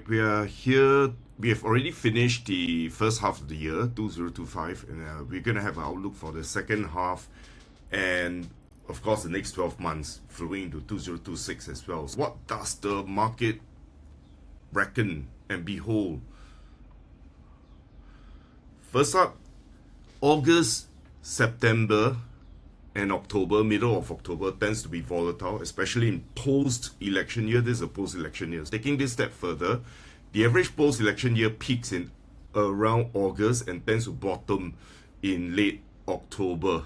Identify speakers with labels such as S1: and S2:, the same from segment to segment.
S1: We are here. We have already finished the first half of the year, 2025, and we're going to have an outlook for the second half and, of course, the next 12 months flowing into 2026 as well. So what does the market reckon and behold? First up, August, September, and October, middle of October, tends to be volatile, especially in post-election year. This is a post-election year. Taking this step further, the average post-election year peaks in around August and tends to bottom in late October.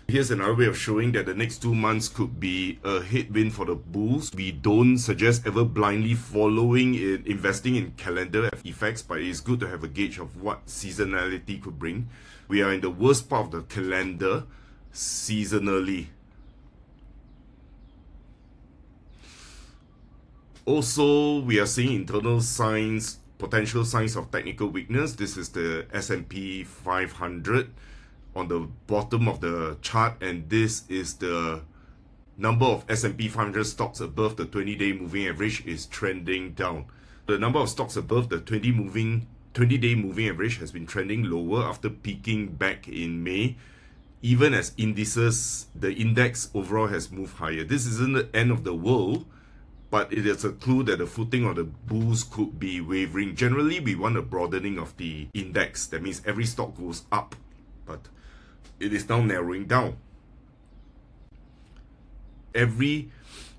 S1: Here's another way of showing that the next 2 months could be a headwind for the bulls. We don't suggest ever blindly following in investing in calendar effects, but it's good to have a gauge of what seasonality could bring. We are in the worst part of the calendar seasonally. Also, we are seeing internal signs, potential signs of technical weakness. This is the S&P 500 on the bottom of the chart, and this is the number of S&P 500 stocks above the 20-day moving average is trending down. The number of stocks above the 20-day moving average has been trending lower after peaking back in May. Even as indices, the index overall has moved higher. This isn't the end of the world, but it is a clue that the footing of the bulls could be wavering. Generally, we want a broadening of the index. That means every stock goes up, but it is now narrowing down. Every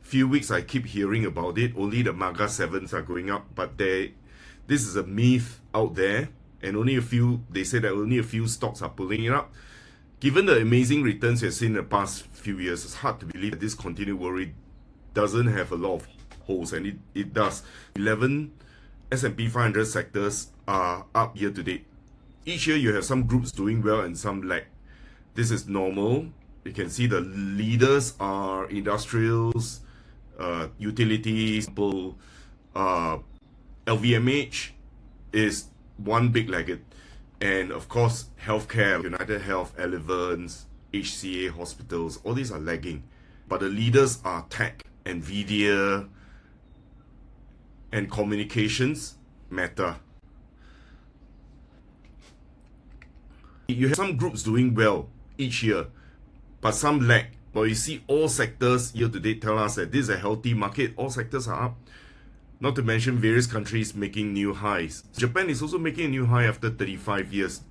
S1: few weeks I keep hearing about it. Only the MAGA 7s are going up, but this is a myth out there, and they say that only a few stocks are pulling it up. Given the amazing returns we've seen in the past few years, it's hard to believe that this continued worry doesn't have a lot of holes, and it does. 11 S&P 500 sectors are up year to date. Each year you have some groups doing well and some lag. This is normal. You can see the leaders are industrials, utilities, LVMH is one big laggard. And of course, healthcare, United Health, Elevance, HCA, hospitals, all these are lagging. But the leaders are tech, Nvidia, and communications, Meta. You have some groups doing well each year, but some lag. But you see all sectors year to date tell us that this is a healthy market. All sectors are up. Not to mention various countries making new highs. Japan is also making a new high after 35 years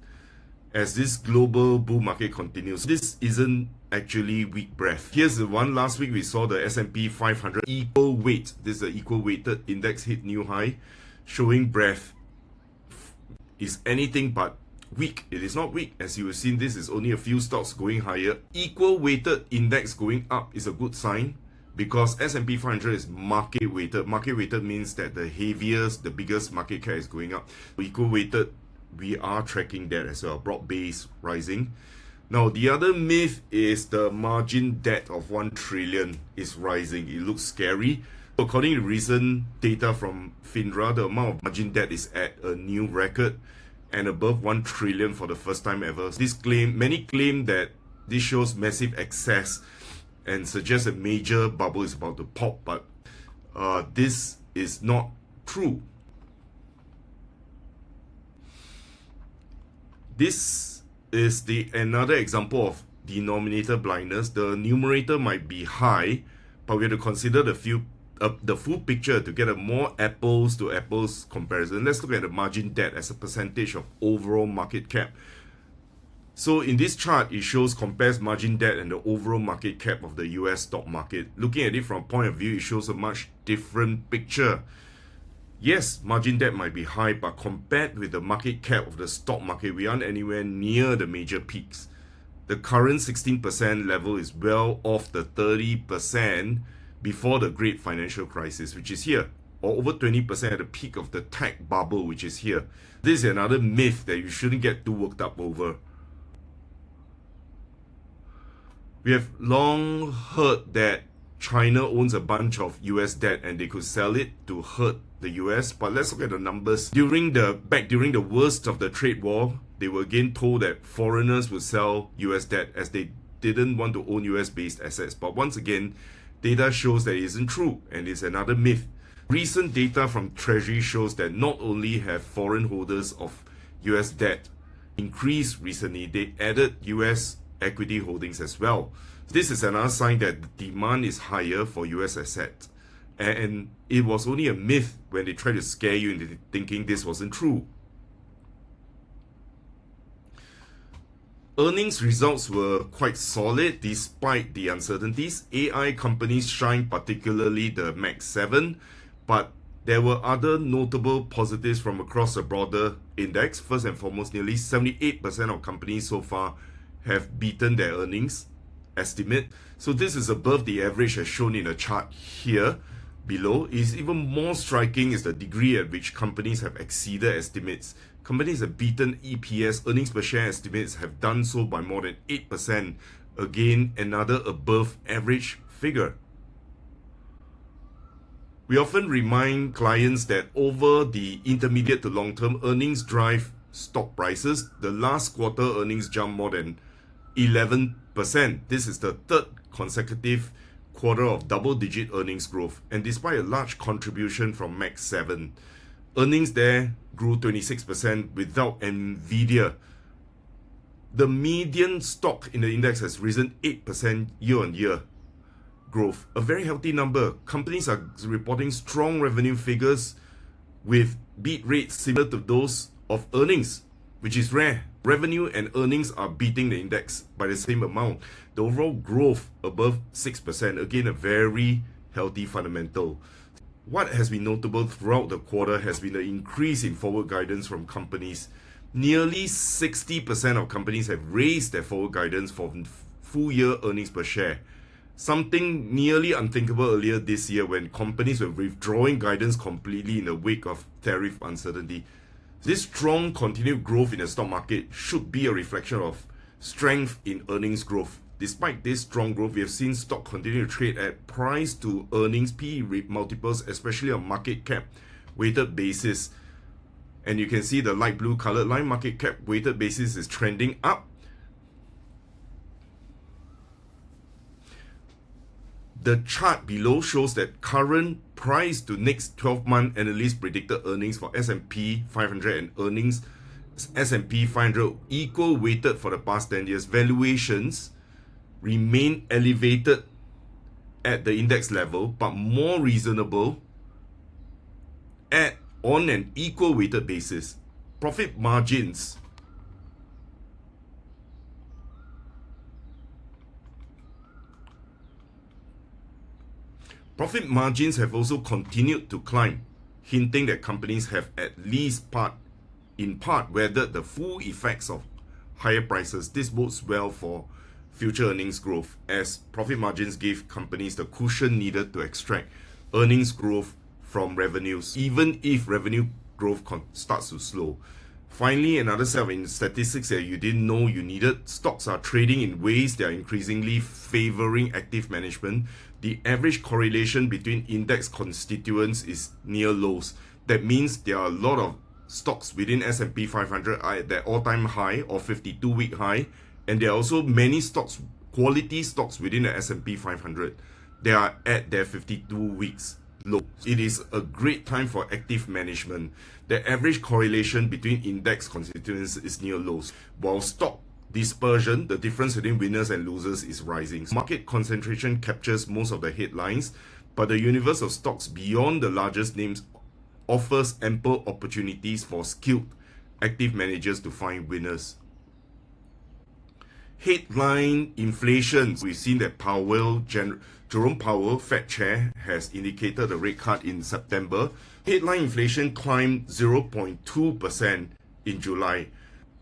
S1: as this global bull market continues. This isn't actually weak breath. Here's the one. Last week we saw the S&P 500 equal weight. This is the equal weighted index hit new high, showing breath is anything but weak. It is not weak. As you have seen, this is only a few stocks going higher. Equal weighted index going up is a good sign because S&P 500 is market weighted. Market weighted means that the heaviest, the biggest market cap is going up. Equal weighted, we are tracking that as well. Broad base rising. Now, the other myth is the margin debt of 1 trillion is rising. It looks scary. According to recent data from FINRA, the amount of margin debt is at a new record and above 1 trillion for the first time ever. Many claim that this shows massive excess and suggests a major bubble is about to pop, but this is not true. This is another example of denominator blindness. The numerator might be high, but we have to consider the full picture to get a more apples to apples comparison. Let's look at the margin debt as a percentage of overall market cap. So in this chart, it compares margin debt and the overall market cap of the US stock market. Looking at it from a point of view, it shows a much different picture. Yes, margin debt might be high, but compared with the market cap of the stock market, we aren't anywhere near the major peaks. The current 16% level is well off the 30% before the great financial crisis, which is here, or over 20% at the peak of the tech bubble, which is here. This is another myth that you shouldn't get too worked up over. We have long heard that China owns a bunch of US debt and they could sell it to hurt the US, but let's look at the numbers. During the worst of the trade war, they were again told that foreigners would sell US debt as they didn't want to own US based assets. But once again, data shows that it isn't true and it's another myth. Recent data from Treasury shows that not only have foreign holders of US debt increased recently, they added US equity holdings as well. This is another sign that the demand is higher for US assets. And it was only a myth when they tried to scare you into thinking this wasn't true. Earnings results were quite solid despite the uncertainties. AI companies shine, particularly the Max 7, but there were other notable positives from across the broader index. First and foremost, nearly 78% of companies so far have beaten their earnings estimate. So this is above the average as shown in a chart here below. Is even more striking is the degree at which companies have exceeded estimates. Companies have beaten EPS, earnings per share estimates, have done so by more than 8%. Again, another above average figure. We often remind clients that over the intermediate to long term, earnings drive stock prices. The last quarter earnings jumped more than 11%. This is the third consecutive quarter of double-digit earnings growth, and despite a large contribution from Max 7, earnings there grew 26% without Nvidia. The median stock in the index has risen 8% year-on-year growth, a very healthy number. Companies are reporting strong revenue figures with beat rates similar to those of earnings, which is rare. Revenue and earnings are beating the index by the same amount. The overall growth above 6%, again a very healthy fundamental. What has been notable throughout the quarter has been the increase in forward guidance from companies. Nearly 60% of companies have raised their forward guidance for full year earnings per share. Something nearly unthinkable earlier this year when companies were withdrawing guidance completely in the wake of tariff uncertainty. This strong continued growth in the stock market should be a reflection of strength in earnings growth. Despite this strong growth, we have seen stock continue to trade at price to earnings PE multiples, especially on market cap weighted basis. And you can see the light blue colored line, market cap weighted basis is trending up. The chart below shows that current price to next 12-month analyst predicted earnings for S&P 500 and earnings S&P 500 equal weighted for the past 10 years. Valuations remain elevated at the index level, but more reasonable on an equal weighted basis. Profit margins have also continued to climb, hinting that companies have at least in part weathered the full effects of higher prices. This bodes well for future earnings growth, as profit margins give companies the cushion needed to extract earnings growth from revenues, even if revenue growth starts to slow. Finally, another set of statistics that you didn't know you needed. Stocks are trading in ways that are increasingly favoring active management. The average correlation between index constituents is near lows. That means there are a lot of stocks within S&P 500 are at their all-time high or 52-week high, and there are also many stocks, quality stocks within the S&P 500. They are at their 52 weeks low. It is a great time for active management. The average correlation between index constituents is near lows, while stock dispersion, the difference between winners and losers, is rising. Market concentration captures most of the headlines, but the universe of stocks beyond the largest names offers ample opportunities for skilled active managers to find winners. Headline inflation. We've seen that Jerome Powell, Fed chair, has indicated a rate cut in September. Headline inflation climbed 0.2% in July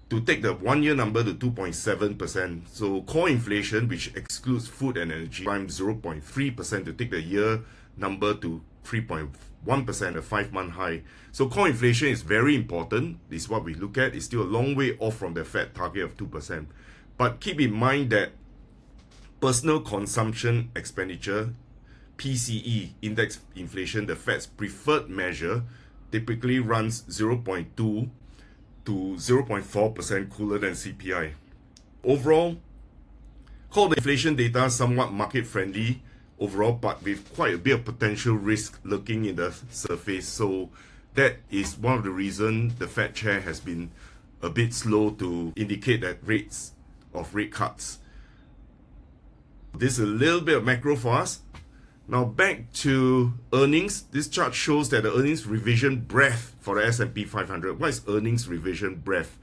S1: to take the one-year number to 2.7%. So core inflation, which excludes food and energy, climbed 0.3% to take the year number to 3.1%, a 5-month high. So core inflation is very important. This is what we look at. It's still a long way off from the Fed target of 2%. But keep in mind that personal consumption expenditure, PCE, index inflation, the Fed's preferred measure, typically runs 0.2 to 0.4% cooler than CPI. Overall, core inflation data somewhat market friendly overall, but with quite a bit of potential risk lurking in the surface. So that is one of the reasons the Fed chair has been a bit slow to indicate that rates of rate cuts. This is a little bit of macro for us. Now back to earnings. This chart shows that the earnings revision breadth for the S&P 500. What is earnings revision breadth?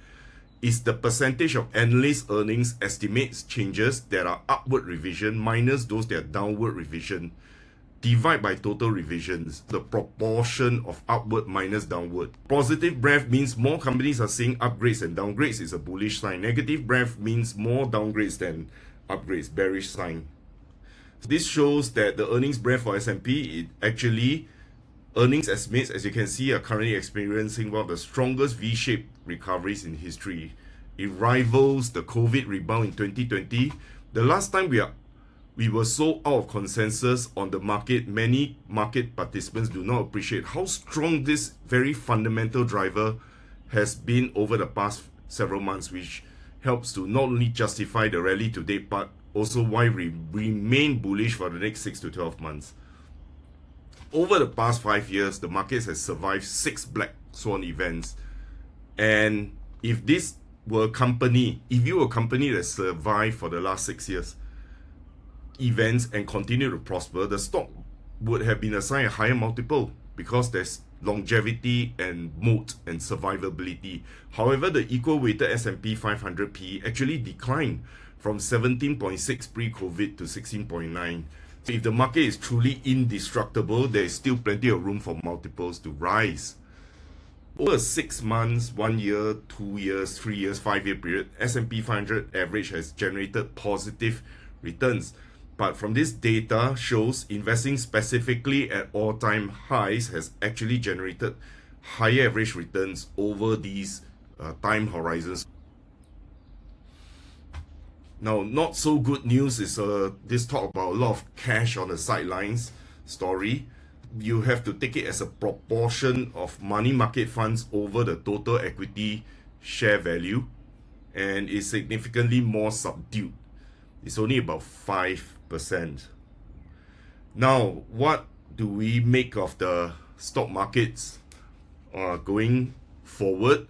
S1: Is the percentage of analyst earnings estimates changes that are upward revision minus those that are downward revision. Divide by total revisions, the proportion of upward minus downward. Positive breadth means more companies are seeing upgrades and downgrades. It's a bullish sign. Negative breadth means more downgrades than upgrades, bearish sign. This shows that the earnings breadth for S&P, it actually, earnings estimates, as you can see, are currently experiencing one of the strongest V-shaped recoveries in history. It rivals the COVID rebound in 2020. The last time we were so out of consensus on the market, many market participants do not appreciate how strong this very fundamental driver has been over the past several months, which helps to not only justify the rally today, but also why we remain bullish for the next 6 to 12 months. Over the past 5 years, the markets has survived 6 black swan events. And if this were a company, if you were a company that survived for the last 6 years, events and continue to prosper, the stock would have been assigned a higher multiple because there's longevity and moat and survivability. However, the equal weighted S&P 500 PE actually declined from 17.6 pre-COVID to 16.9. So if the market is truly indestructible, there is still plenty of room for multiples to rise. Over 6 months, 1 year, 2 years, 3 years, 5-year period, S&P 500 average has generated positive returns. But from this data shows investing specifically at all-time highs has actually generated higher average returns over these time horizons. Now, not so good news is this talk about a lot of cash on the sidelines story. You have to take it as a proportion of money market funds over the total equity share value, and is significantly more subdued. It's only about 5%. Now, what do we make of the stock markets going forward?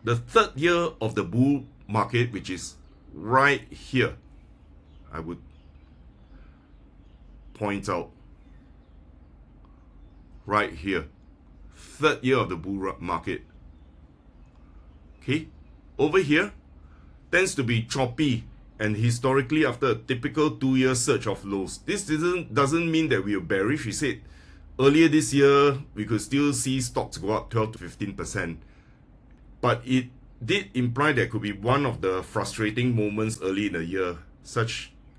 S1: The third year of the bull market, which is right here, I would point out, right here, third year of the bull market. Okay, over here tends to be choppy, and historically after a typical 2-year surge of lows. This doesn't mean that we are bearish. We said earlier this year we could still see stocks go up 12 to 15%. But it did imply there could be one of the frustrating moments early in the year,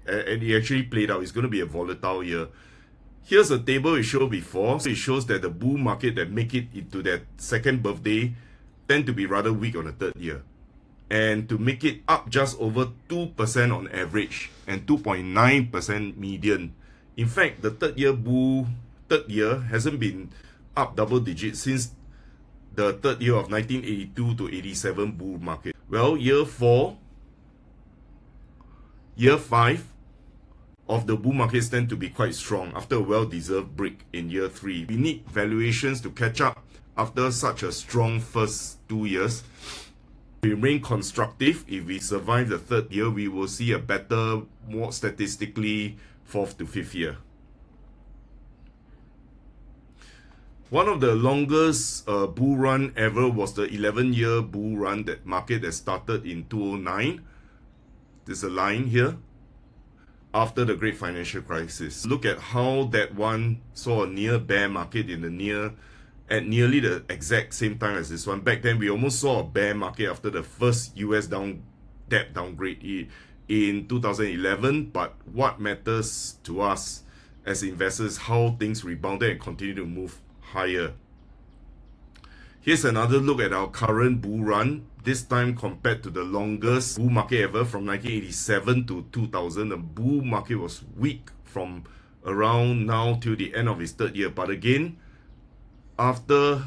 S1: and it actually played out. It's going to be a volatile year. Here's a table we showed before. So it shows that the bull market that make it into that second birthday tend to be rather weak on the third year. And to make it up just over 2% on average and 2.9% median. In fact, the third year hasn't been up double digits since the third year of 1982 to 87 bull market. Well, year 4, year 5 of the bull markets tend to be quite strong after a well-deserved break in year 3. We need valuations to catch up after such a strong first 2 years. We remain constructive. If we survive the third year, we will see a better, more statistically 4th to 5th year. One of the longest bull run ever was the 11-year bull run that started in 2009. There's a line here. After the great financial crisis. Look at how that one saw a near bear market at nearly the exact same time as this one. Back then, we almost saw a bear market after the first US debt downgrade in 2011. But what matters to us as investors, how things rebounded and continue to move higher. Here's another look at our current bull run, this time compared to the longest bull market ever from 1987 to 2000. The bull market was weak from around now till the end of its third year. But again, after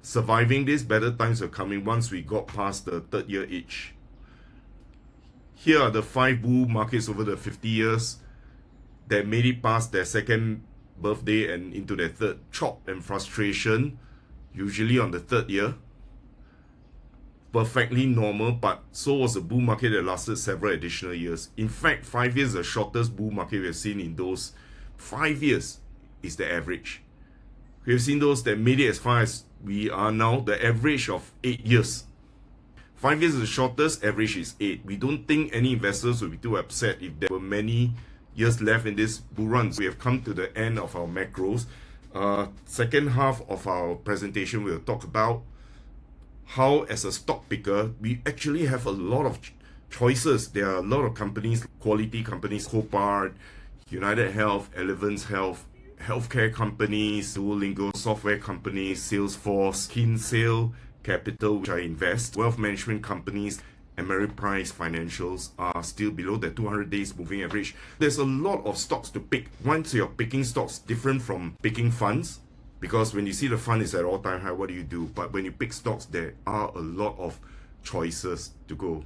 S1: surviving this, better times are coming once we got past the third year itch. Here are the 5 bull markets over the 50 years that made it past their second birthday and into their third. Chop and frustration, usually on the third year. Perfectly normal, but so was a bull market that lasted several additional years. In fact, 5 years is the shortest bull market we have seen. In those 5 years is the average. We have seen those that made it as far as we are now, the average of 8 years. 5 years is the shortest, average is 8. We don't think any investors will be too upset if there were many years left in this bull run. We have come to the end of our macros. Second half of our presentation, we'll talk about how, as a stock picker, we actually have a lot of choices. There are a lot of companies, quality companies, Copart, United Health, Elevance Health, healthcare companies, Duolingo, software companies, Salesforce, Kinsale Capital, which I invest, wealth management companies, Ameriprise Financials are still below the 200 days moving average. There's a lot of stocks to pick. Once you're picking stocks, different from picking funds, because when you see the fund is at all-time high, what do you do? But when you pick stocks, there are a lot of choices to go.